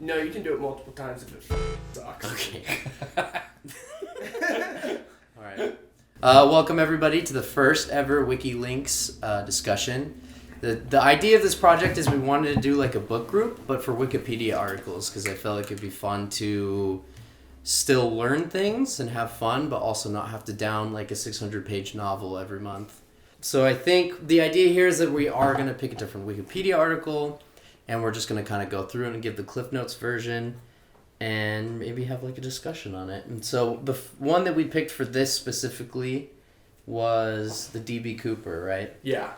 No, you can do it multiple times if it sucks. Okay. All right. Welcome everybody to the first ever Wiki-linkS discussion. The idea of this project is we wanted to do like a book group, but for Wikipedia articles, because I felt like it'd be fun to still learn things and have fun, but also not have to down like a 600-page novel every month. So I think the idea here is that we are going to pick a different Wikipedia article, and we're just going to kind of go through and give the Cliff Notes version, and maybe have like a discussion on it. And so the one that we picked for this specifically was the D.B. Cooper, right? Yeah.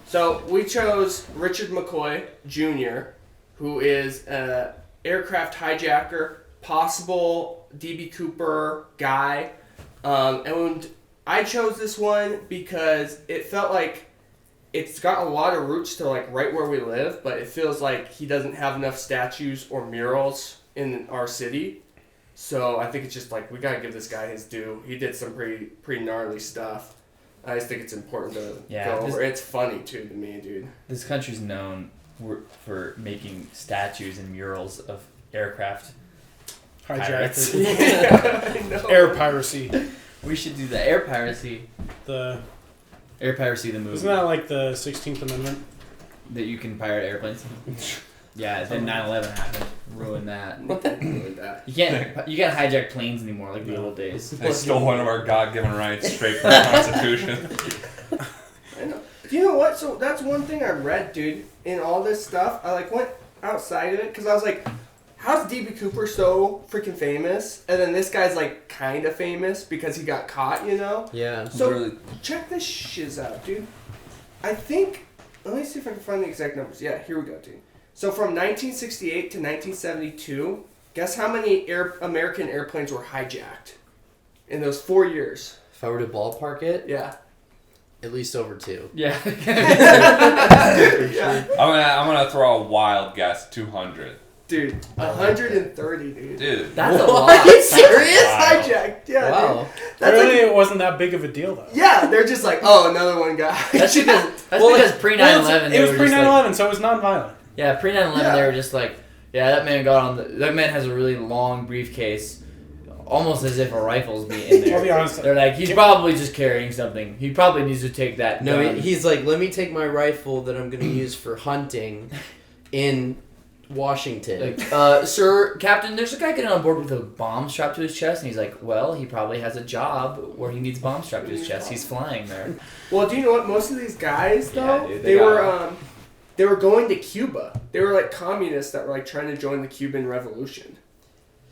So we chose Richard McCoy Jr., who is an aircraft hijacker, possible D.B. Cooper guy. And I chose this one because it felt like it's got a lot of roots to like right where we live, but it feels like he doesn't have enough statues or murals in our city. So I think it's just like we gotta give this guy his due. He did some pretty gnarly stuff. I just think it's important to go over. It's funny too to me, dude. This country's known for making statues and murals of aircraft hijacked. Yeah, I know. Air piracy. We should do the air piracy. Air piracy, the movie. Isn't that like the 16th Amendment? That you can pirate airplanes? Yeah, then 9/11 happened. Ruined that. Ruined that. You can't hijack planes anymore like the old days. They stole one of our God-given rights straight from the Constitution. I know. You know what? So that's one thing I read, dude. In all this stuff, I like went outside of it because I was like, how's D.B. Cooper so freaking famous? And then this guy's like kind of famous because he got caught, you know? Yeah. So Literally. check this shiz out, dude. I think, let me see if I can find the exact numbers. Yeah, here we go, dude. So from 1968 to 1972, guess how many American airplanes were hijacked in those 4 years? If I were to ballpark it, Yeah. at least over 2. Yeah. Yeah. I'm gonna throw a wild guess. 200. Dude, 130, dude. Dude. That's a What? lot. Are you serious? Wow. Hijacked, yeah, Wow. dude. That's Really, like, it wasn't that big of a deal though. yeah, they're just like, oh, another one guy. That's because pre 9/11 It was pre 9/11, so it was non-violent. Yeah, pre 9/11 Yeah. they were just like, yeah, that man has a really long briefcase, almost as if a rifle's be in there. I'll be honest. They're like, he's probably just carrying something. He probably needs to take that. No, gun. he's like, let me take my rifle that I'm going to use for hunting in Washington. Like, sir, Captain, there's a guy getting on board with a bomb strapped to his chest, and he's like, well, he probably has a job where he needs bombs strapped to his chest. He's flying there. Well, do you know what? Most of these guys, though, Yeah, dude, they were going to Cuba. They were like communists that were like trying to join the Cuban Revolution.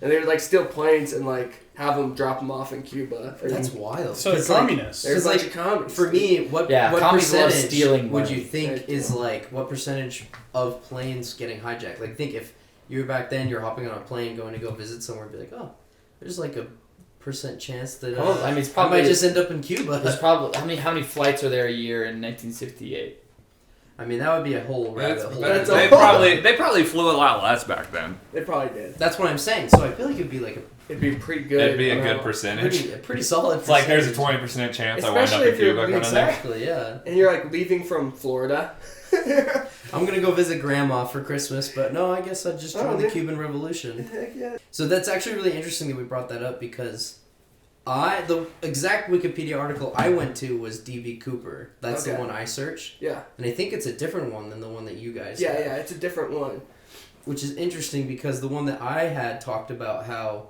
And they would like steal planes and like have them drop them off in Cuba. That's wild. So the communists. There's Like, like a communists. For me, what communists love percentage stealing would money. you think is like, what percentage of planes getting hijacked? Like, think if you were back then, you're hopping on a plane going to go visit somewhere and be like, oh, there's like a % chance that I mean, it's I probably might just end up in Cuba. There's probably how many flights are there a year in 1968? I mean, that would be a whole rabbit hole. That's They probably flew a lot less back then. They probably did. That's what I'm saying. So I feel like it'd be like It'd be pretty good. It'd be a good percentage. pretty solid. It's like there's a percentage. 20% chance I wind up Especially in if you're Cuba kind of thing. Exactly, yeah. And you're like leaving from Florida. I'm gonna go visit Grandma for Christmas, but no, I guess I'd just join the Cuban Revolution. Heck yeah. So that's actually really interesting that we brought that up because the exact Wikipedia article I went to was D.B. Cooper. That's the Okay. one I searched. Yeah. And I think it's a different one than the one that you guys Yeah, had. yeah, it's a different one. Which is interesting because the one that I had talked about how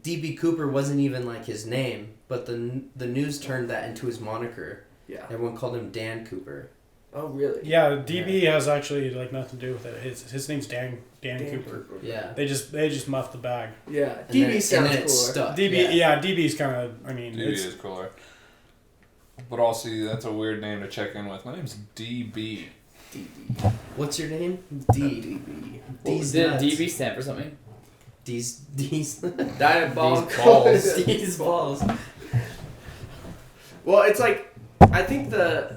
D.B. Cooper wasn't even like his name, but the news turned that into his moniker. Yeah. Everyone called him Dan Cooper. Oh, really? Yeah, DB has actually like nothing to do with it. His name's Dan Cooper. Yeah. They just muffed the bag. Yeah. And DB then- sounds and then it cooler. stuck. DB, yeah, DB's kind of. I mean, DB it's is cooler. But also, that's a weird name to check in with. My name's DB. DB. What's your name? DB. D's Did nuts. DB stand for something? D's. Diabolical. These balls. D's balls. Well, it's like, I think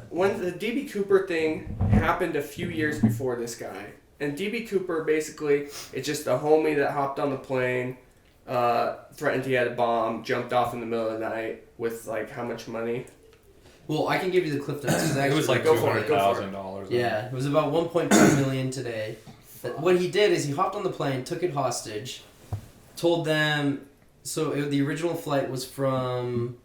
when the D.B. Cooper thing happened a few years before this guy. And D.B. Cooper, basically, it's just a homie that hopped on the plane, threatened he had a bomb, jumped off in the middle of the night with, like, how much money? Well, I can give you the cliff notes. It was like Go for it, go for it. $200,000. Yeah, it was about 1.2 million today. What he did is he hopped on the plane, took it hostage, told them. So the original flight was from.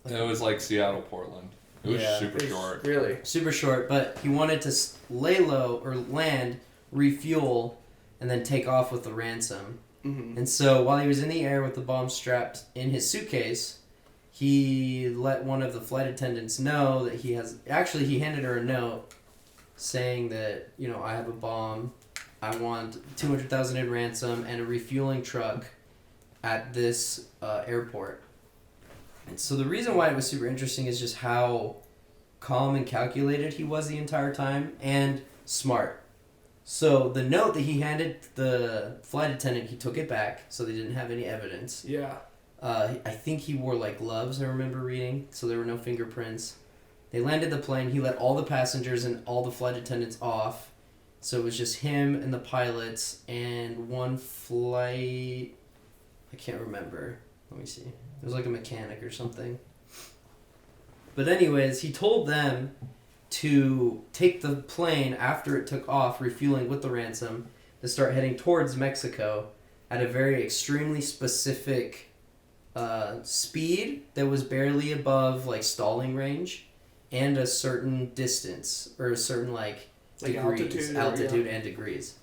It was like Seattle, Portland. It was super It's short. Really? Super short, but he wanted to lay low or land, refuel, and then take off with the ransom. Mm-hmm. And so while he was in the air with the bomb strapped in his suitcase, he let one of the flight attendants know that he has. Actually, he handed her a note saying that, I have a bomb. I want 200,000 in ransom and a refueling truck at this airport. And so the reason why it was super interesting is just how calm and calculated he was the entire time, and smart. So the note that he handed the flight attendant, he took it back, so they didn't have any evidence. Yeah. I think he wore gloves, I remember reading, so there were no fingerprints. They landed the plane, he let all the passengers and all the flight attendants off, so it was just him and the pilots and one flight... I can't remember. Let me see. It was like a mechanic or something. But anyways, he told them to take the plane after it took off, refueling with the ransom, to start heading towards Mexico at a very extremely specific speed that was barely above stalling range, and a certain distance or a certain degrees, altitude and degrees.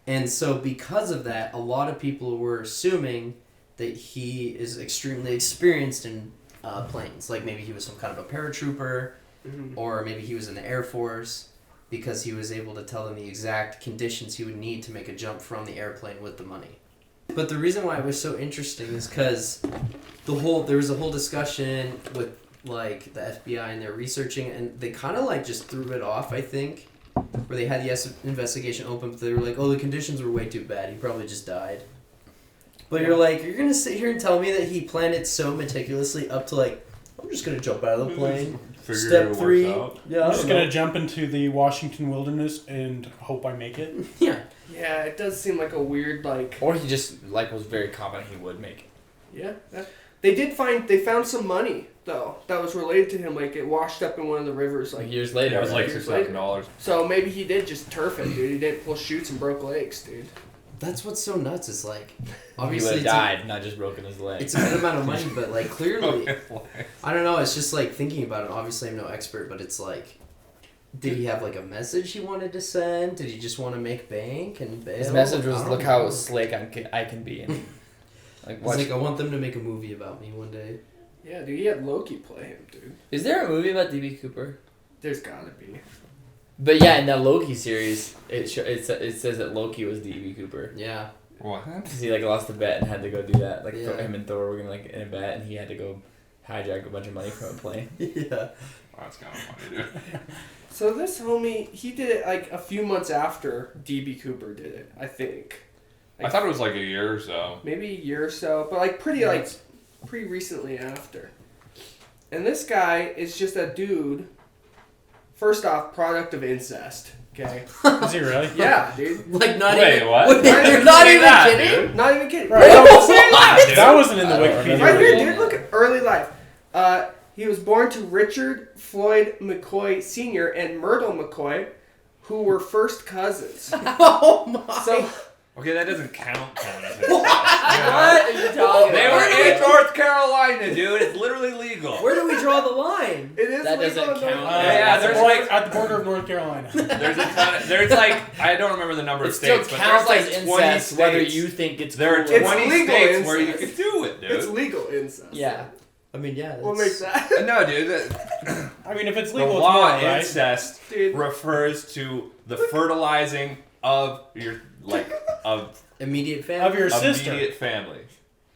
And so because of that, a lot of people were assuming that he is extremely experienced in planes. Like maybe he was some kind of a paratrooper, or maybe he was in the Air Force, because he was able to tell them the exact conditions he would need to make a jump from the airplane with the money. But the reason why it was so interesting is because there was a whole discussion with the FBI, and they're researching, and they kind of just threw it off, I think, where they had the investigation open, but they were like, oh, the conditions were way too bad, he probably just died. But you're going to sit here and tell me that he planned it so meticulously up to I'm just going to jump out of the plane. Step 3. Yeah, I'm just going to jump into the Washington wilderness and hope I make it. Yeah. Yeah, it does seem like a weird Or he just was very confident he would make it. Yeah. They found some money though that was related to him. It washed up in one of the rivers years later. It was right? $6,000. So maybe he did just turf it, dude. He didn't pull chutes and broke legs, dude. That's what's so nuts. Is he obviously would have died, not just broken his leg. It's a good amount of money, but clearly, I don't know. It's just thinking about it. Obviously, I'm no expert, but it's did he have a message he wanted to send? Did he just want to make bank and bail? His message was, "Look know. how slick I can be." And, I want them to make a movie about me one day. Yeah, dude. He had Loki play him, dude. Is there a movie about D.B. Cooper? There's gotta be. But yeah, in that Loki series, it says that Loki was D.B. Cooper. Yeah. What? Because he lost a bet and had to go do that. Yeah. Him and Thor were gonna in a bet, and he had to go hijack a bunch of money from a plane. Yeah. Oh, that's kind of funny, dude. So this homie, he did it a few months after D.B. Cooper did it, I think. I thought it was a year or so. Maybe a year or so, but pretty recently after. And this guy is just a dude. First off, product of incest. Okay. Is he really? Yeah, dude. Not Wait, even. what? Wait, Why you're did not you even that, kidding. dude? Not even kidding. Right. That wasn't in the I don't Wikipedia. remember. Right here, article. dude. Look at early life. He was born to Richard Floyd McCoy Sr. and Myrtle McCoy, who were first cousins. Oh my. So Okay, that doesn't count. What are you talking They about? were in North Carolina, dude. It's literally legal. Where do we draw the line? it is That legal doesn't in North count. Carolina. there's at the border of North Carolina. There's a ton of, there's I don't remember the number It of still states, but counts there's as 20 incest, states. whether you think it's There are cool or 20 not. legal states where you incest. can do it, dude. It's legal incest. Yeah. I mean, yeah. What makes that? No, dude. I mean, if it's The legal, it's law moral, right? incest Dude. refers to the fertilizing of your of Immediate family. Of your sister. immediate family.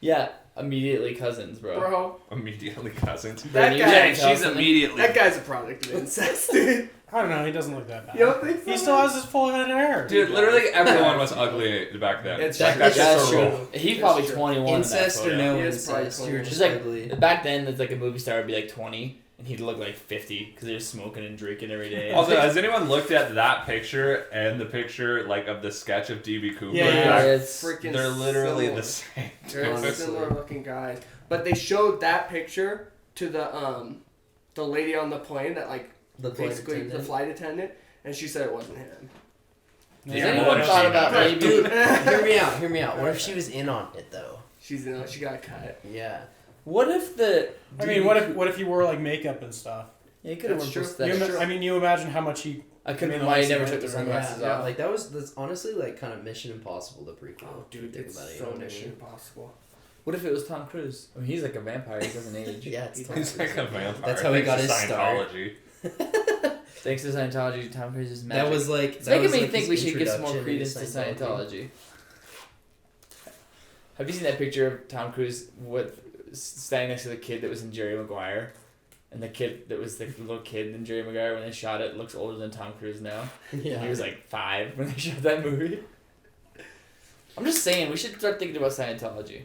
Yeah. Immediately cousins, bro. Bro, Immediately cousins. that Brandon, you guy, can't tell she's something? immediately. that guy's a product of incest, dude. I don't know. He doesn't look that bad. You don't think so? He still has his full head of hair. Dude, literally everyone was ugly back then. It's Like, true. that's That's just a true. rule. He's It's probably true. 21 Incest in that or photo. no He is probably incest, you're 21. just Just ugly. back then, it's a movie star would be 20, and he'd look 50 because they're smoking and drinking every day. Also, has anyone looked at that picture and the picture of the sketch of D.B. Cooper? Yeah, yeah, yeah. it's Freaking They're literally similar. the same. They're Honestly. similar looking guys. But they showed that picture to the lady on the plane that The flight basically the attendant. flight attendant, and she said it wasn't him. Has Yeah, anyone what thought she about knows. maybe? Dude, hear me out. What if she was in on it though? She got cut. Yeah. What if the? I mean, what if you wore like makeup and stuff? Yeah, you could have That's worn true. prosthetics. I mean, you imagine how much he. I could I have mean, been why he like, never yeah, took the sunglasses Yeah, off. like that's honestly like kind of Mission Impossible the prequel. Oh, if you dude, think it's about it, you so know what I Mission mean? Impossible. What if it was Tom Cruise? I mean, he's like a vampire. He doesn't age. Yeah, it's Tom He's Cruise. like a vampire. That's how he got his start. Scientology. Thanks to Scientology, Tom Cruise is magic. That was like It's that making was, me like, think his we should give some more introduction credence into to Scientology. Have you seen that picture of Tom Cruise standing next to the kid that was in Jerry Maguire? And the kid that was the little kid in Jerry Maguire when they shot it looks older than Tom Cruise now. Yeah. He was like 5 when they shot that movie. I'm just saying, we should start thinking about Scientology.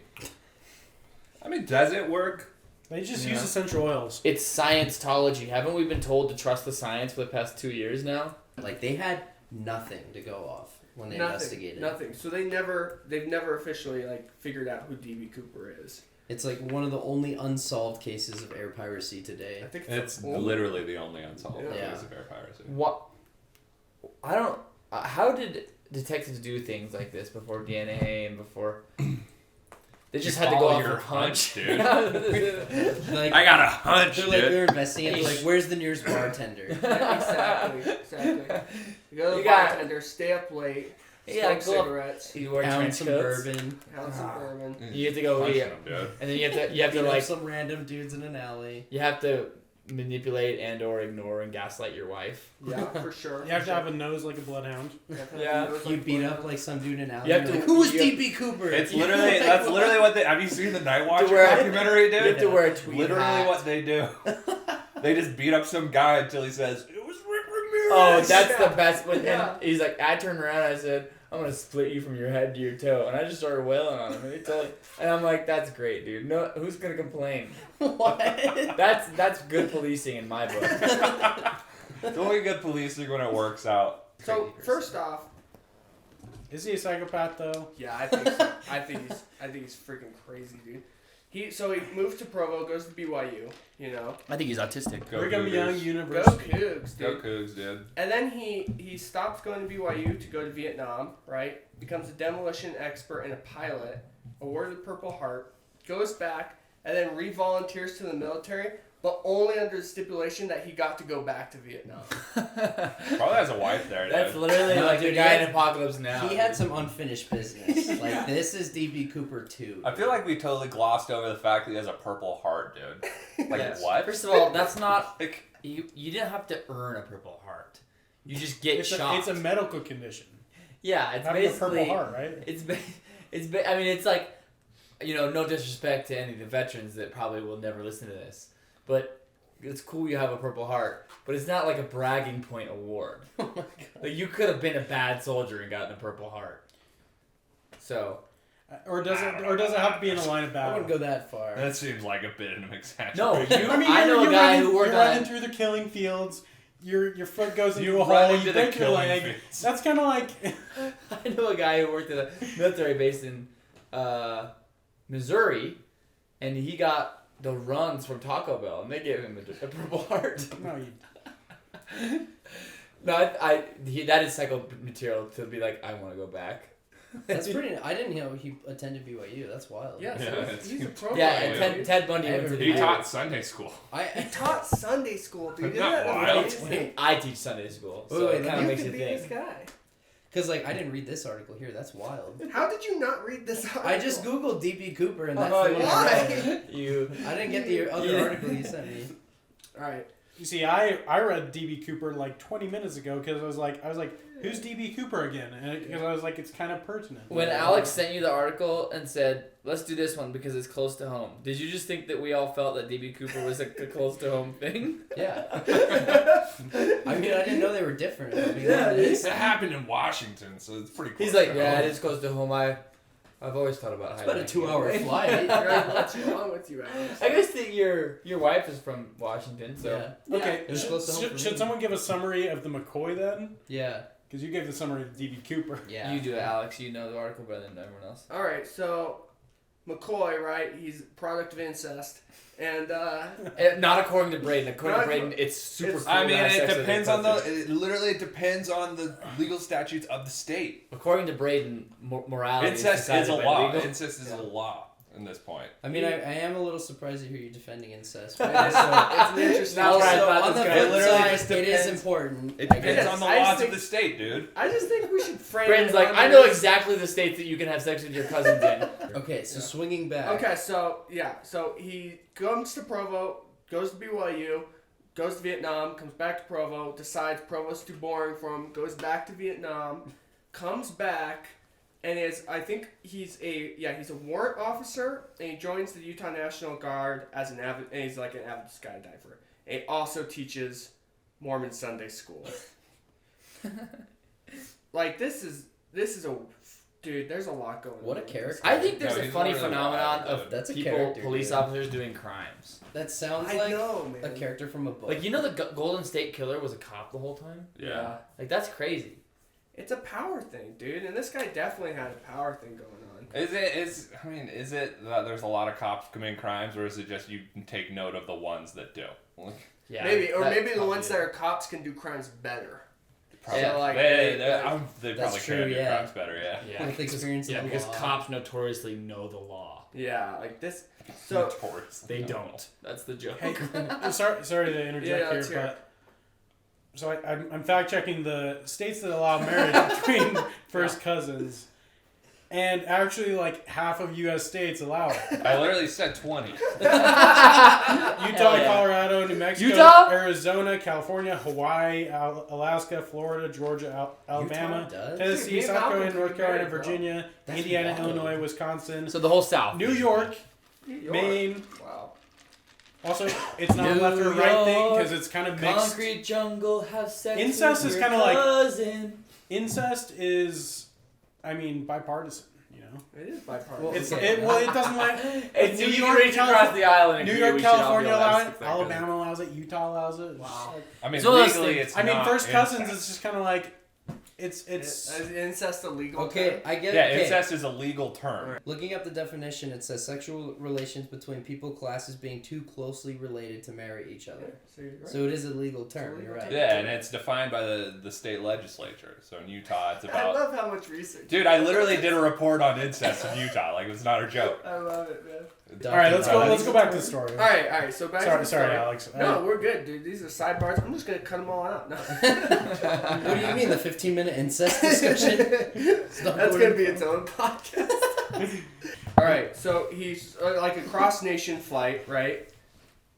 I mean, does it work? They just Yeah. use essential oils. It's Scientology. Haven't we been told to trust the science for the past 2 years now? Like they had nothing to go off when they investigated. Nothing. So they've never officially like figured out who DB Cooper is. It's like one of the only unsolved cases of air piracy today. I think It's the only- literally the only unsolved Yeah. case of air piracy. What? I don't. How did detectives do things like this before DNA and before? They just You had to go follow off your a hunch, dude. Like I got a hunch, they're like dude. they're investigating. They're like, where's the nearest bartender? exactly. You go to the You got- bartender, stay up late, Yeah, smoke go up- cigarettes, You wear Pound trench some coats. bourbon. have some bourbon. You have to go. Punching Yeah. him, dude. And then you have to Beat up like some random dudes in an alley. you have to manipulate and or ignore and gaslight your wife. Yeah, for sure. You have to have a nose like a bloodhound. Yeah. You beat up like some dude in an alley. You have You're to- like, who was you have- DB Cooper? It's literally that's literally what they. Have you seen the Night Watcher wear- documentary, dude? You have to wear a tweed Literally hat. what they do. They just beat up some guy until he says it was Rick Ramirez. Oh, that's Yeah. the best. When Yeah. and he's like, I turned around, and I said, I'm gonna split you from your head to your toe, and I just started wailing on him, and he totally, and I'm like, that's great, dude. No, who's gonna complain? What? That's good policing in my book. It's only good policing when it works out. So Crazy person. first off, Is he a psychopath though? yeah, I think so. I think he's freaking crazy, dude. He moved to Provo, goes to BYU, you know. I think he's autistic. Go Brigham Cougars. Young Go University. Cougs, Go dude. Cougs, dude. And then he stops going to BYU to go to Vietnam, right? Becomes a demolition expert and a pilot, awarded the Purple Heart, goes back, and then re-volunteers to the military, but only under the stipulation that he got to go back to Vietnam. Probably has a wife there, That's dude. literally No, like dude, the guy he in Apocalypse Now. He had some unfinished business. Like this is DB Cooper too. I feel like we totally glossed over the fact that he has a Purple Heart, dude. Like Yes. what? First of all, that's not Like, you didn't have to earn a Purple Heart. You just get It's shot. a medical condition. Yeah, it's Having a basically Purple Heart, right? I mean, it's like, you know, no disrespect to any of the veterans that probably will never listen to this, but it's cool you have a Purple Heart, but it's not like a bragging point award. Oh my God. Like you could have been a bad soldier and gotten a Purple Heart. So Or does it have to be in a line of I battle? wouldn't go that far. that seems like a bit of an exaggeration. no, you. I mean, I know a guy running, who worked you're running on. through the killing fields. Your foot goes into You a run hole. into You the break your killing leg. fields. That's kind of like I know a guy who worked at a military base in Missouri, and he got the runs from Taco Bell, and they gave him a Purple Heart. no. You, No, that is psycho material to be like, I want to go back. That's pretty. I didn't know he attended BYU. That's wild. Yeah, Yeah, so it's- he's a pro. Yeah, player, and dude. Ted Bundy went to the He U. taught Sunday school. He taught Sunday school, dude. Isn't Not that wild. amazing? I teach Sunday school, so Wait, it kind of You makes could you be this think. guy. Because like I didn't read this article here. That's wild. How did you not read this article? I just googled DB Cooper and that's Oh, the one I read. Why? You. I didn't get the other Yeah. article you sent me. All right. you see, I read DB Cooper like 20 minutes ago because I was like, who's DB Cooper again? And because I was like, it's kind of pertinent. When Alex sent you the article and said, "Let's do this one because it's close to home," did you just think that we all felt that DB Cooper was a close to home thing? Yeah. I mean, I didn't know they were different. I mean, Yeah, it is. It happened in Washington, so it's pretty cool. He's like, "Yeah, it is close to home. I've always thought about It's about a hijacking 2-hour it." flight. Right, what's wrong with you, Alex? I guess that your wife is from Washington, so Yeah. Okay, It was close to home for should me. someone give a summary of the McCoy then? Yeah. Because you gave the summary of DB Cooper. Yeah. you do it, Alex. You know the article better than everyone else. All right, so McCoy, right? He's a product of incest. And Not according to Braden. According to Braden, it's super cool. I mean, to have it sex with depends your on cousin. it literally depends on the legal statutes of the state. According to Braden, morality Incest decided is a by law. legal. Incest is a law in this point. I mean, I am a little surprised to hear you defending incest. But it's an interesting. Not right about on the this guy. flip It literally side, just it is depends. important. It depends Yes, on the I laws think- of the state, dude. I just think we should frame. Braden's it like, under I know this- exactly the states that you can have sex with your cousins in. Okay, so swinging back. Okay, so he comes to Provo, goes to BYU, goes to Vietnam, comes back to Provo, decides Provo's too boring for him, goes back to Vietnam, comes back, and he's a warrant officer, and he joins the Utah National Guard as and he's like an avid skydiver. And he also teaches Mormon Sunday school. Like this is a dude. There's a lot going on. What a with character. this guy. I think there's No, a he's funny literally phenomenon wild, of dude. That's a people, character, police dude. officers doing crimes. That sounds I like know, man. a character from a book. Like, you know the Golden State Killer was a cop the whole time? Yeah. Like, that's crazy. It's a power thing, dude, and this guy definitely had a power thing going on. Is it that there's a lot of cops committing crimes, or is it just you can take note of the ones that do? Yeah. Maybe the probably ones is. that are cops can do crimes better. Probably. So, like, they That's probably true, can do yeah. crimes better, yeah. Yeah. With experience in Yeah, the because law. cops notoriously know the law. Yeah, like this. So Notoriously. They don't. That's the joke. Hey, sorry to interject Yeah, let's here, hear but so I'm fact checking the states that allow marriage between first cousins, and actually like half of U.S. states allow it. I literally said 20. Utah, yeah. Colorado, New Mexico, Utah? Arizona, California, Hawaii, Alaska, Florida, Georgia, Alabama, Utah does? Tennessee, Dude, South Malcolm Carolina, could North be Carolina, married, bro. Virginia, That's Indiana, wild. Illinois, Wisconsin, So the whole South. New York, New York. Maine. Wow. Also, it's not a New left or right thing York, because it's kind of mixed. Concrete jungle, have sex Incest with is your kinda like- cousin. Incest is, I mean, bipartisan. You know, It is bipartisan. Well, it's okay. it doesn't like It's New you York, reach across the island. and New agree York, we should all be California allowed to allow have it, sex with our Alabama allows it, Utah allows it. Wow. I mean, So those legally things- it's I mean, not first cousins, incest. it's just kind of like, it's Is incest illegal? Okay, term? I get Yeah, it. Okay. incest is a legal term. Looking up the definition, it says sexual relations between people classes being too closely related to marry each other. So you're right. So it is a legal term, It's a you're legal right. term. Yeah, and it's defined by the state legislature. So in Utah, it's I about... love how much research. Dude, I literally did a report on incest in Utah. Like, it's not a joke. I love it, man. all right. Let's go back to the story. All right. So back to the Sorry, story. Alex. No, we're good, dude. These are sidebars. I'm just gonna cut them all out. No. What do you mean, the 15-minute incest discussion? It's not That's going gonna be its own podcast. All right, so he's like a cross-nation flight, right?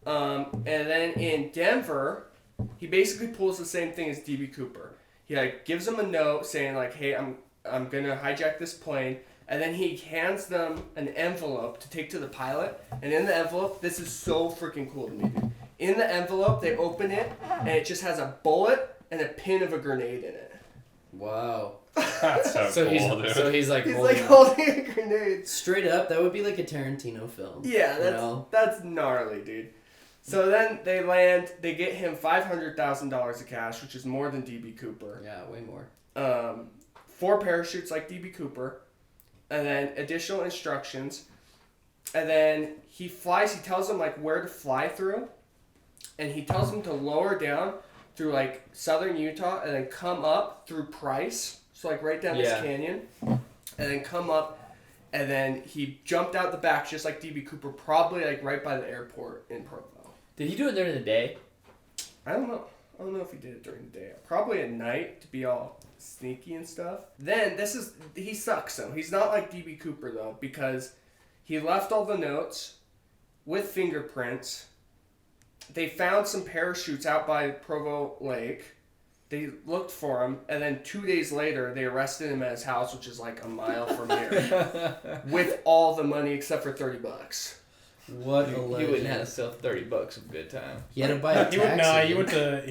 And then in Denver, he basically pulls the same thing as DB Cooper. He like gives them a note saying like, "Hey, I'm gonna hijack this plane," and then he hands them an envelope to take to the pilot. And in the envelope, this is so freaking cool to me, dude. In the envelope, they open it, and it just has a bullet and a pin of a grenade in it. Wow. That's so cool, dude. He's like He's holding like holding a grenade. Straight up, that would be like a Tarantino film. Yeah, You that's know? that's gnarly, dude. So then they land. They get him $500,000 of cash, which is more than DB Cooper. Yeah, way more. 4 parachutes like DB Cooper, and then additional instructions. And then he flies. He tells them like where to fly through, and he tells them to lower down through like southern Utah, and then come up through Price. So like right down this canyon, and then come up, and then he jumped out the back just like DB Cooper, probably like right by the airport in Provo. Did he do it during the day? I don't know. I don't know if he did it during the day. Probably at night to be all sneaky and stuff. Then he sucks though. He's not like DB Cooper though, because he left all the notes with fingerprints. They found some parachutes out by Provo Lake. They looked for him, and then 2 days later, they arrested him at his house, which is like a mile from here, with all the money except for $30. What a He legend. wouldn't have himself $30 a good time. He had to buy a taxi. He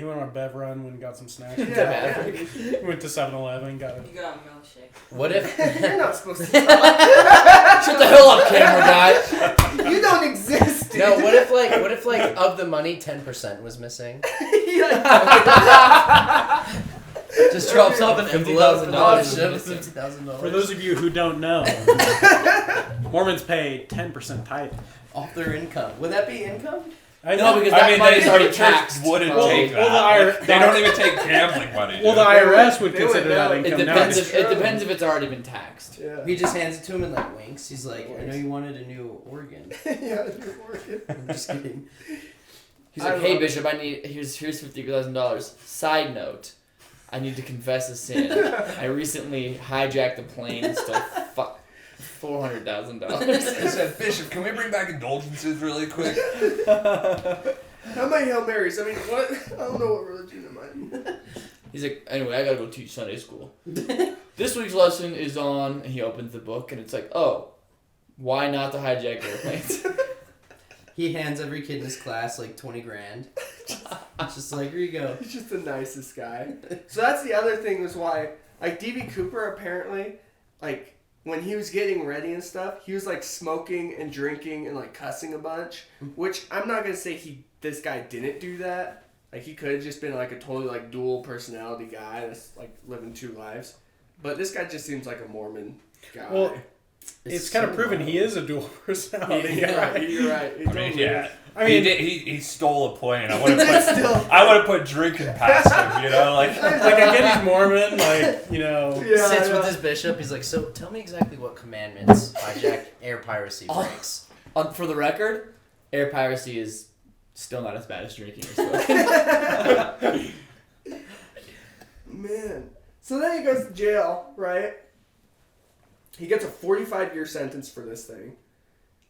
went on a bev run when he got some snacks. Yeah. He went to 7-Eleven, got You got a milkshake. What if... You're not supposed to talk. Shut the hell up, camera guy. You don't exist, dude. No, what if like of the money 10% was missing? Just drops off an envelope and $50,000. $50,000. For those of you who don't know, Mormons pay 10% tithe. Off their income. Would that be income? No, because that money's already taxed. Wouldn't Well, take that. well, They don't even take gambling money. Well, the dude. IRS would They would consider know. that income It depends. now. It depends if it's already been taxed. Yeah. He just hands it to him and like winks. He's like, I know you wanted a new organ. Yeah, it's working. I'm just kidding. He's I like, hey love Bishop, here's $50,000. Side note, I need to confess a sin. I recently hijacked a plane and stole $400,000. I said, Bishop, can we bring back indulgences really quick? How many Hail Marys? I mean, what? I don't know what religion am I. He's like, anyway, I gotta go teach Sunday school. This week's lesson is on, and he opens the book, and it's like, oh, why not to hijack airplanes? He hands every kid in his class like 20 grand. It's just like, here you go. He's just the nicest guy. So that's the other thing was why, like, D.B. Cooper apparently, like, when he was getting ready and stuff, he was, like, smoking and drinking and, like, cussing a bunch, which I'm not going to say this guy didn't do that. Like, he could have just been, like, a totally, like, dual personality guy that's, like, living two lives. But this guy just seems like a Mormon guy. Well, it's kind of proven he is a dual personality. Yeah, you're right. He I mean, totally yeah. is. I mean, He stole a plane. I would have put drinking past him, you know, like like I get he's Mormon, like, you know. Yeah, Sits I know. with his bishop. He's like, so tell me exactly what commandments hijack air piracy breaks. For the record, air piracy is still not as bad as drinking or smoking. Man. So then he goes to jail, right? He gets a 45-year sentence for this thing.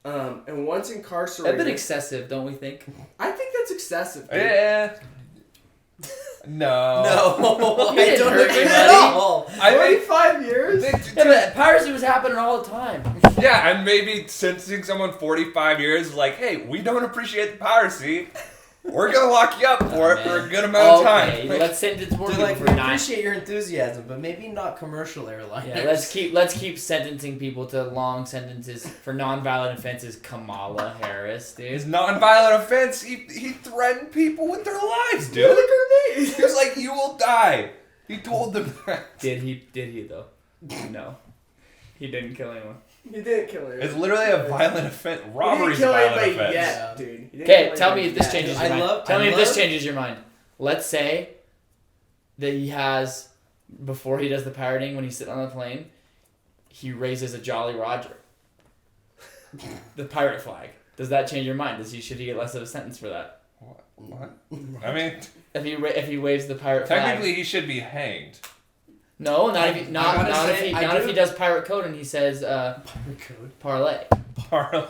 And once A incarcerated... bit excessive, don't we think? I think that's excessive, dude. yeah. No. No, He I didn't don't hurt agree you, at buddy. all. I think 45 years? Yeah, but piracy was happening all the time. yeah, and maybe sentencing someone 45 years is like, hey, we don't appreciate the piracy. We're gonna lock you up for it for a good amount of time. Okay, let's sentence more They're people like, for we nine. appreciate your enthusiasm, but maybe not commercial airliners. Yeah, let's keep sentencing people to long sentences for nonviolent offenses. Kamala Harris, His dude. nonviolent offense, he threatened people with their lives, dude. He was like, you will die. He told them that. Did he though? No, he didn't kill anyone. He didn't kill anyone. It's literally a violent offense. He Robbery's didn't a kill violent anybody offense. yet, dude. He didn't Okay, kill tell me anybody if this yet. changes I your mind. love- Tell I me if this love- changes your mind. Let's say that he has, before he does the pirating, when he's sitting on the plane, he raises a Jolly Roger, the pirate flag. Does that change your mind? Should he get less of a sentence for that? What? I mean, If he waves the pirate technically flag. he should be hanged. No, not if he I not if do- he does pirate code and he says Code. parlay. Parlay.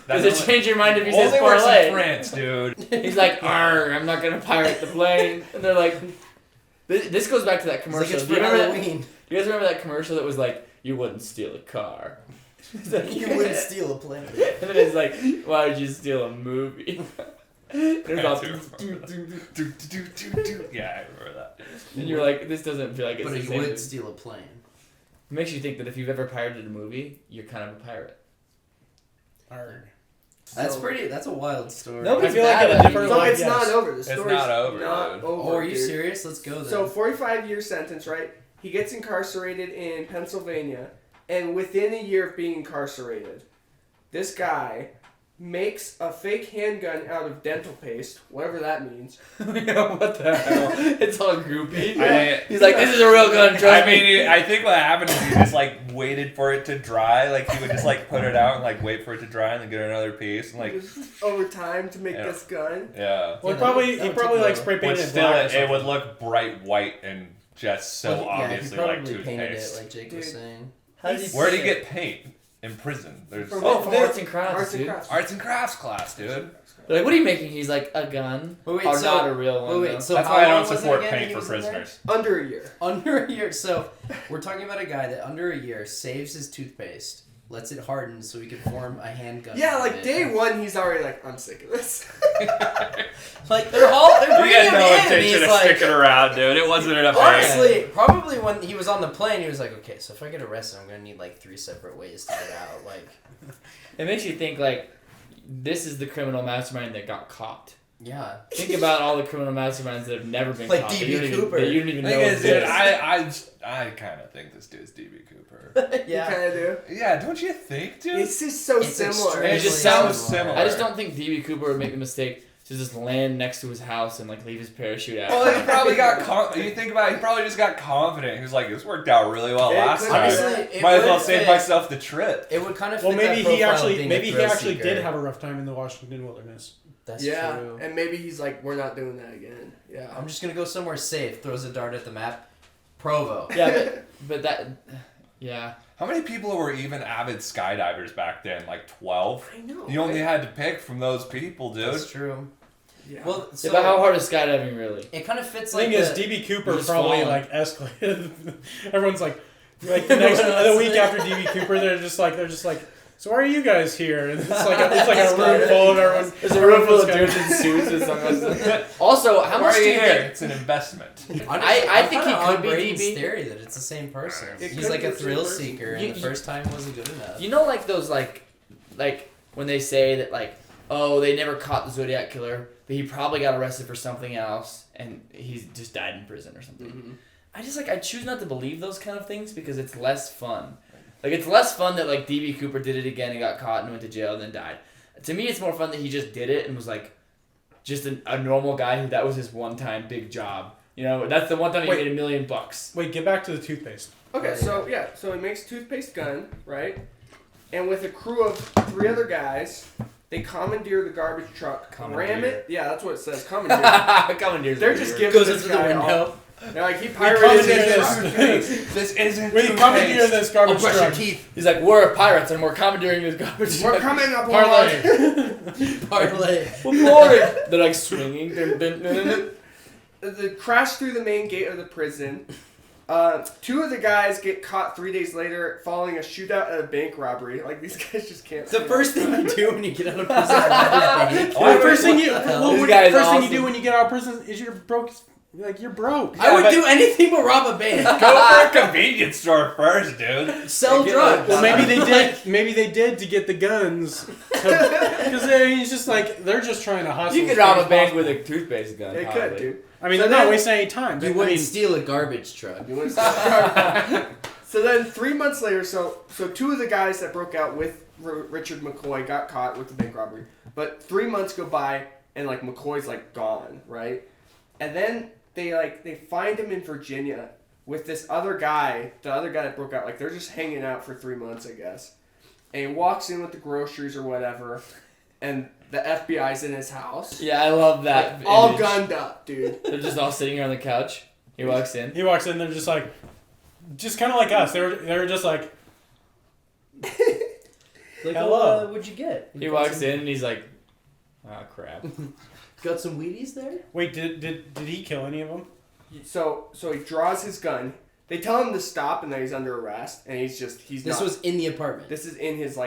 Does it change your mind if he says only works in parlay? France, dude. He's like, "Arr, I'm not gonna pirate the plane," and they're like, "This goes back to that It's commercial." like it's Do for you remember that? Halloween. Do you guys remember that commercial that was like, "You wouldn't steal a car," It's like, You wouldn't steal a plane. and then it's like, "Why would you steal a movie?" There's all, Yeah, I remember that. and you're like, "This doesn't feel like it's But the you same." would thing." steal a plane. It makes you think that if you've ever pirated a movie, you're kind of a pirate. Arg. That's a wild story. Nobody's I feel like bad in a at different it. So light, it's yes. not over. The It's story's not over, Not dude. over, Oh, are you dude. serious? Let's go then. So 45-year sentence, right? He gets incarcerated in Pennsylvania, and within a year of being incarcerated, this guy makes a fake handgun out of dental paste, whatever that means. Yeah, what the hell? It's all goopy. I- He's like, "This is a real gun, trust I mean, I think what happened is he just like waited for it to dry. Like he would just like put it out and like wait for it to dry and then get another piece and like Over time to make Yeah. this gun. yeah. Well, Yeah, he that would probably take like low. spray But painted it still, black or it something. would look bright white and just so Well, obviously yeah, he like probably painted it toothpaste. like Jake was Dude. saying. How did he Where'd he get paint? In prison. There's From- Oh, from arts and crafts, Arts and dude. crafts. arts and crafts class, dude. They're like, "What are you making?" He's like, "A gun." But wait, or so- not a real one. But wait, though. so That's how why I long don't was it support again paint he for was in there? prisoners. Under a year. Under a year. So we're talking about a guy that under a year saves his toothpaste, lets it harden so he can form a handgun. Yeah, out of like it. day one, he's already like, I'm sick of this. Like they're You bringing had him no in. and intention he's of like, sticking around, dude. It wasn't enough. honestly, probably when he was on the plane, he was like, okay, so if I get arrested, I'm gonna need like 3 separate ways to get out. Like, It makes you think like, this is the criminal mastermind that got caught. Yeah. Think about all the criminal masterminds that have never been Like caught. D.B. that Cooper. That you don't even know Thing is, dude, exist. I kind of think this dude's D.B. Cooper. You kind of do. Yeah, don't you think, dude? It's just so It's similar. extremely It just sounds similar. I just don't think D.B. Cooper would make the mistake to just land next to his house and like leave his parachute out. Well, he probably got. You think about it, he probably just got confident. He was like, "This worked out really well Yeah, it last could time. have. Honestly, it Might as well would save fit- myself the trip." It would kind of fit Well, maybe that he profile of actually being a thrill did seeker. have a rough time in the Washington wilderness. That's Yeah, true. and maybe he's like, we're not doing that again. Yeah. I'm just gonna go somewhere safe. Throws a dart at the map. Provo. Yeah, but that. Yeah. How many people were even avid skydivers back then? Like 12. I know. You only right? had to pick from those people, dude. That's true. Yeah. Well, Yeah, so but how hard is skydiving really? it kind of fits The like thing is, the- DB Cooper Just probably falling. like escalated. Everyone's like the week after DB Cooper, they're just like, so why are you guys here? And it's like a room full of everyone. There's a room full of dudes in suits and something. Also, how Why much are do you you here? think? It's an investment. I think he could be Braden's DB. theory that it's the same person. It He's could like be a the same thrill person. seeker, and You- the first time wasn't good enough. You know, like those like when they say that like, oh, they never caught the Zodiac killer, but he probably got arrested for something else, and he just died in prison or something. Mhm. I choose not to believe those kind of things because it's less fun. Like it's less fun that like DB Cooper did it again and got caught and went to jail and then died. To me, it's more fun that he just did it and was like, just a normal guy who that was his one-time big job. You know, that's the one time he Wait. made $1 million. Wait, get back to the toothpaste. Okay, so he makes a toothpaste gun, right? And with a crew of 3 other guys, they commandeer the garbage truck, ram Commandeer. it. Yeah, that's what it says. Commandeer. Commandeers. They're just giving Goes this into the guy window. all. They're like, he commandeer pirated this. this. This isn't We commandeer this Oh, garbage brush your truck. teeth. He's like, we're pirates and we're commandeering this garbage We're truck. coming up Parlay. Parlay. They're like swinging. They crash through the main gate of the prison. 2 of the guys get caught 3 days later following a shootout at a bank robbery. Like, these guys just can't. The stand first up. thing you do when you get out of prison is rob a bank. The first thing you This guy is first thing you awesome. do when you get out of prison is you're broke. You're broke. I would but- do anything but rob a bank. Go for a convenience store first, dude. Sell Get drugs. Well, maybe they did. Maybe they did to get the guns. Because he's just like they're just trying to hustle. You as could rob fast a bank possible. with a toothpaste gun. They probably. could, dude. I mean, So they're not then- wasting any time. You I wouldn't mean, steal a garbage truck. You wanna start? So then 3 months later, so 2 of the guys that broke out with Richard McCoy got caught with the bank robbery. But 3 months go by and like McCoy's like gone, right? And then they find him in Virginia with this other guy, the other guy that broke out. Like they're just hanging out for 3 months, I guess. And he walks in with the groceries or whatever, and the FBI's in his house. Yeah, I love that. Like, all image. gunned up, dude. They're just all sitting here on the couch. He walks in. he walks in, they're just like, just kind of like us. They were just like, Like, Hello. what'd you get? He walks in and he's like, oh crap. Got some Wheaties there? wait, did he kill any of them? So he draws his gun. They tell him to stop and that he's under arrest, and he's This not. was in the apartment. This is in his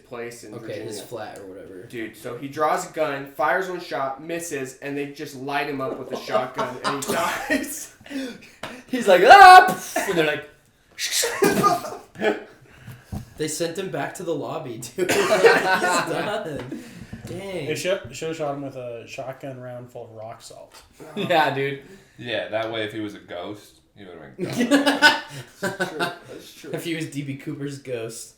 place in Okay, Virginia. his flat or whatever. Dude, so he draws a gun, fires one shot, misses, and they just light him up with a shotgun, and he dies. He's like, ah! And they're like, They sent him back to the lobby, dude. He's done. Dang. They should have shot him with a shotgun round full of rock salt. yeah, dude. Yeah, that way if he was a ghost, he would have been gone. That's true. That's true. If he was DB Cooper's ghost.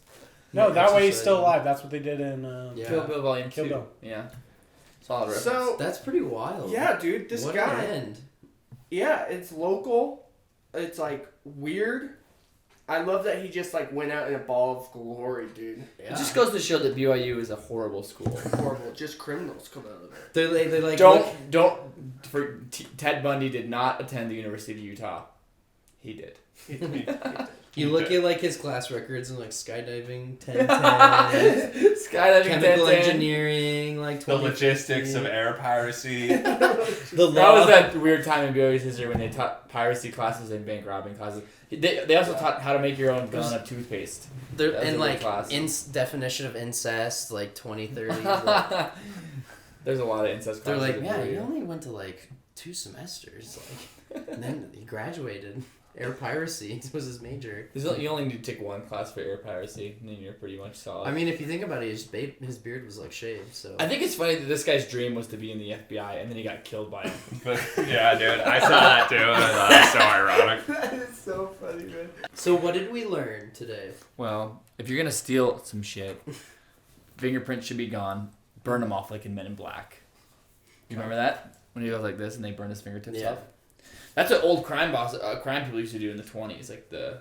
No, that way he's Exercise. still alive. That's what they did in. Yeah. Kill Bill Volume 2. Kill Bill. Yeah. Solid reference. So, That's pretty wild. yeah, dude, this what guy. an end. Yeah, it's local. It's like weird. I love that he just like went out in a ball of glory, dude. Yeah. It just goes to show that BYU is a horrible school. Horrible. Just criminals come out of there. They're like look- Ted Bundy did not attend the University of Utah. He did. you look at like his class records and like skydiving 10 Skydiving chemical 10-10. engineering like The 20. logistics of air piracy. The That law. was that weird time in BYU's history when they taught piracy classes and bank robbing classes. They also taught how to make your own gun of toothpaste. There- That was and a like class. definition of incest like 2030. like, There's a lot of incest they're classes. like, in man, BYU. you only went to like 2 semesters, like, and then you graduated. Air piracy was his major. You only need to take one class for air piracy, and then you're pretty much solid. I mean, if you think about it, his beard was like shaved. So I think it's funny that this guy's dream was to be in the FBI, and then he got killed by it. But, yeah, dude, I saw that too. And I thought that's so ironic. That is so funny, man. So what did we learn today? Well, if you're gonna steal some shit, fingerprints should be gone. Burn them off like in Men in Black. You remember that? When he goes like this and they burn his fingertips off? That's what old crime people used to do in the 20s, like the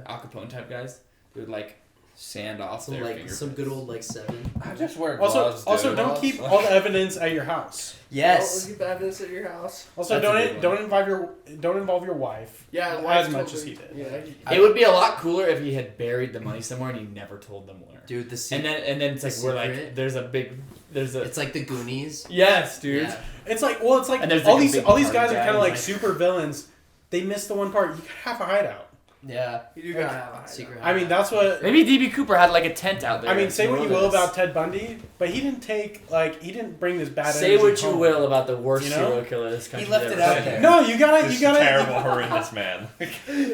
Al Capone type guys. They would like sand off their fingerprints. Some good old like 7. I just wear gloves. Also, don't keep all the evidence at your house. Yes. Don't keep evidence at your house. Also, don't involve your wife. Yeah, as much as he did. Yeah, It would be a lot cooler if he had buried the money somewhere and he never told them where. Dude, the And secret. then it's like we're like secret? it's like the Goonies. yes, dude. Yeah. It's like And there's all like a these big all these party guys are guy kind of like who's super villains. They missed the one part. You have a hideout. Yeah. You do gotta have a Secret. I mean, that's what. Maybe DB Cooper had like a tent out there. I mean, say what you will Wilderness. about Ted Bundy, but he didn't bring this bad Say energy what you home. will about the worst You know? serial killer this country. left it out there. No, you gotta. This terrible, horrendous man.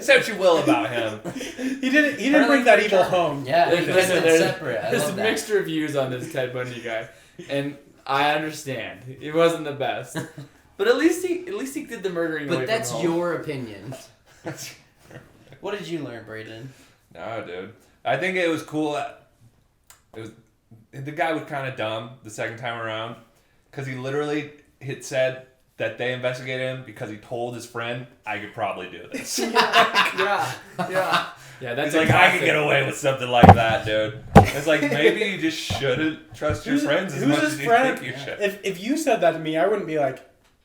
Say what you will about him. He didn't bring that evil home. Yeah. There's- It's there's- separate. I There's love that. mixed reviews on this Ted Bundy guy, and I understand it wasn't the best, but at least he did the murdering. away But that's from home. your opinion. What did you learn, Brayden? No, dude. I think it was cool. The guy was kind of dumb the second time around because he literally had said that they investigated him because he told his friend, I could probably do this. yeah. Yeah, that's He's like, I could get away with something like that, dude. It's like, maybe you just shouldn't trust your friends as Who's much his as you friend? think you should. If you said that to me, I wouldn't be like,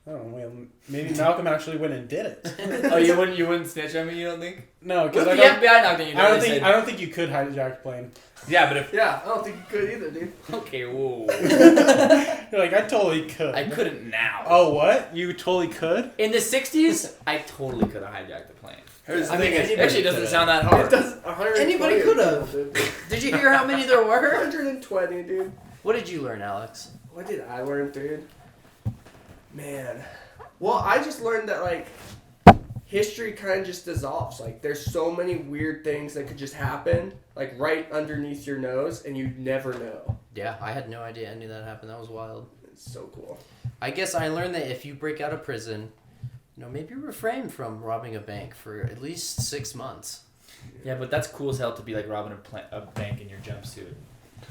oh, well, maybe Malcolm actually went and did it. Oh, you wouldn't snitch on me? You don't think? No, What because if I the don't. FBI knocked on your door? I and said, don't think you could hijack a plane. Yeah, but if Yeah, I don't think you could either, dude. Okay, whoa. You're like, I totally could. I couldn't now. Oh, what? You totally could? In the 60s, I totally could have hijacked the plane. here's the I thing mean, is, It actually doesn't sound that It hard. does 120 Anybody could have. dude. Did you hear how many there were? 120, dude. What did you learn, Alex? What did I learn, dude? Man. Well, I just learned that, like, history kind of just dissolves. Like, there's so many weird things that could just happen, like, right underneath your nose, and you'd never know. Yeah, I had no idea any of that happened. That was wild. It's so cool. I guess I learned that if you break out of prison, maybe refrain from robbing a bank for at least 6 months. Yeah, but that's cool as hell to be like robbing a bank in your jumpsuit.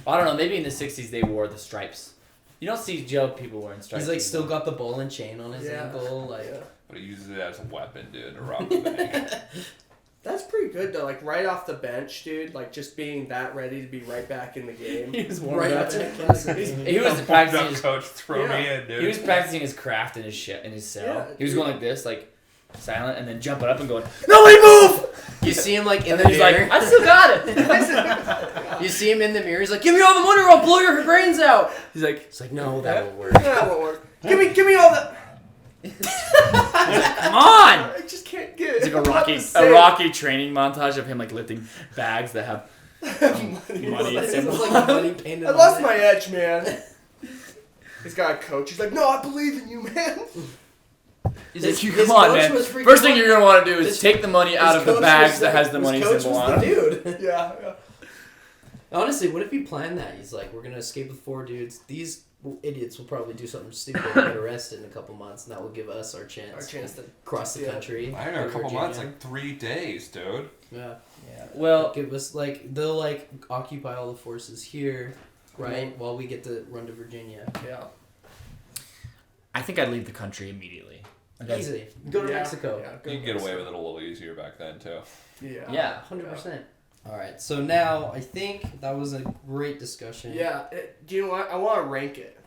I don't know. Maybe in the 60s they wore the stripes. You don't see jail people wearing stripes. He's like anymore. still got the ball and chain on his ankle. Like, Yeah. but he uses it as a weapon, dude, to rob the bank. That's pretty good, though. Like, right off the bench, dude, like, just being that ready to be right back in the game. He was warmed right up. up to it. He was practicing. Up, His, coach, throw me in, dude. he was practicing his craft in his cell. Yeah, he was dude. going like this, like silent, and then jumping up and going, "Nobody move!" You see him like in And the then he's like, mirror. "I still got it." You see him in the mirror. He's like, "Give me all the money, or I'll blow your brains out." He's like, It's like, no, that won't work. That won't work. Give me all the... "Come on!" I just can't get it. It's like Not the a same. Rocky training montage of him like lifting bags that have money It's symbols. like money painted I on lost it. my edge, man. He's got a coach. He's like, no, I believe in you, man. He's His- like, his "Come on, coach man! was freaking First thing funny. you're gonna want to do is His- take the money out His of the coach bags was that the- has the his money coach symbol was on the it." dude. Yeah. Honestly, what if he planned that? He's like, we're gonna escape with 4 dudes. These idiots will probably do something stupid and get arrested in a couple months, and that will give us our chance. Our chance to cross the yeah. country. I don't know, a or couple Virginia. months, like 3 days, dude. Yeah. Well, Give us like they'll like occupy all the forces here, right? While we get to run to Virginia. Yeah. I think I'd leave the country immediately. Okay. Easy. Go to Yeah, Mexico. yeah, go You to can get away Mexico. with it a little easier back then, too. Yeah. Yeah. 100%. All right. So now I think that was a great discussion. Yeah. Do you know what? I want to rank it.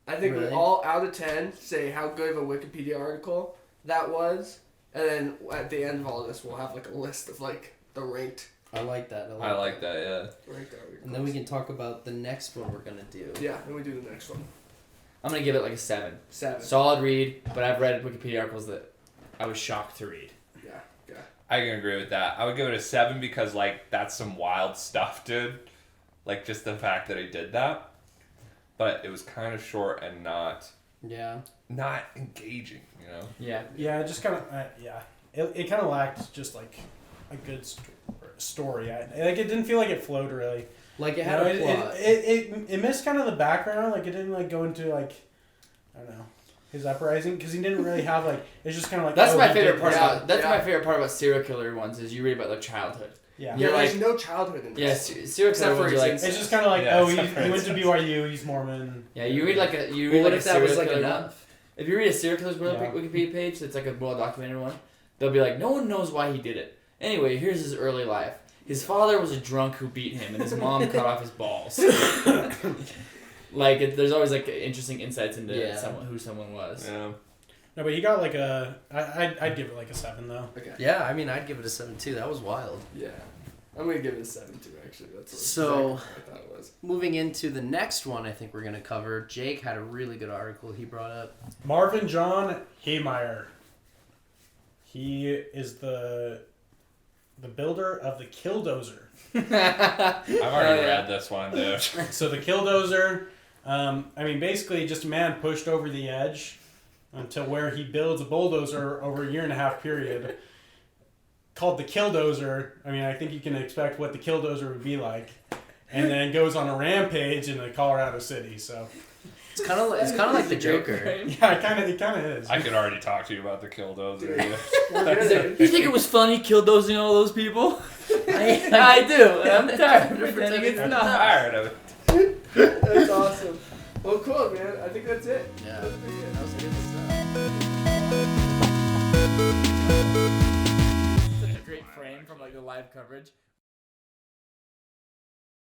I think we Really? all out of 10 say how good of a Wikipedia article that was, and then at the end of all this, we'll have like a list of like the ranked. I like that. I like that, yeah. Ranked articles. And then we can talk about the next one we're gonna do. Yeah. Then we do the next one. I'm gonna give it like a 7. 7. Solid read, but I've read Wikipedia articles that I was shocked to read. Yeah. Yeah. I can agree with that. I would give it a 7 because, like, that's some wild stuff, dude. Like, just the fact that he did that. But it was kind of short and not Yeah. engaging, you know? Yeah. Yeah, just kind of, yeah. it kind of lacked just like a good story. Like it didn't feel like it flowed really. Like it had a plot. It missed kind of the background. Like it didn't like go into like I don't know his uprising because he didn't really have like it's just kind of like That's my he favorite did part. this. That's my favorite part about serial killer ones is you read about their childhood. Yeah. Yeah, You're there's like- no childhood in Yeah, this. serial Except killer for ones. You're like, his It's just kind of like Yeah, he except for went to incest. BYU. He's Mormon. yeah, you read like a Well, what like if a that serial was like killer one. enough? If you read a serial killer's Yeah. Wikipedia page, that's like a well documented one. They'll be like, no one knows why he did it. Anyway, here's his early life. His father was a drunk who beat him, and his mom cut off his balls. There's always like interesting insights into who someone was. Yeah. No, but he got like I'd give it like a 7 though. Okay. Yeah, I mean, I'd give it a 7 too. That was wild. Yeah. I'm gonna give it a 7 too. Actually, that's So- exactly what I thought it was. Moving into the next one, I think we're gonna cover. Jake had a really good article he brought up. Marvin John Haymire. He is the builder of the Killdozer. I've already read this one, dude. So the Killdozer, I mean, basically just a man pushed over the edge until where he builds a bulldozer over a 1.5 year period called the Killdozer. I mean, I think you can expect what the Killdozer would be like. And then goes on a rampage in the Colorado City. So It's kind of like the Joker. yeah, it kind of is. I could already talk to you about the Killdozer. You think it was funny killdozing all those people? I do, and I'm tired of pretending it's I'm not. tired of it. That's awesome. Well, cool, man. I think that's it. Yeah. That's pretty good. That was good stuff. Such a great frame from like the live coverage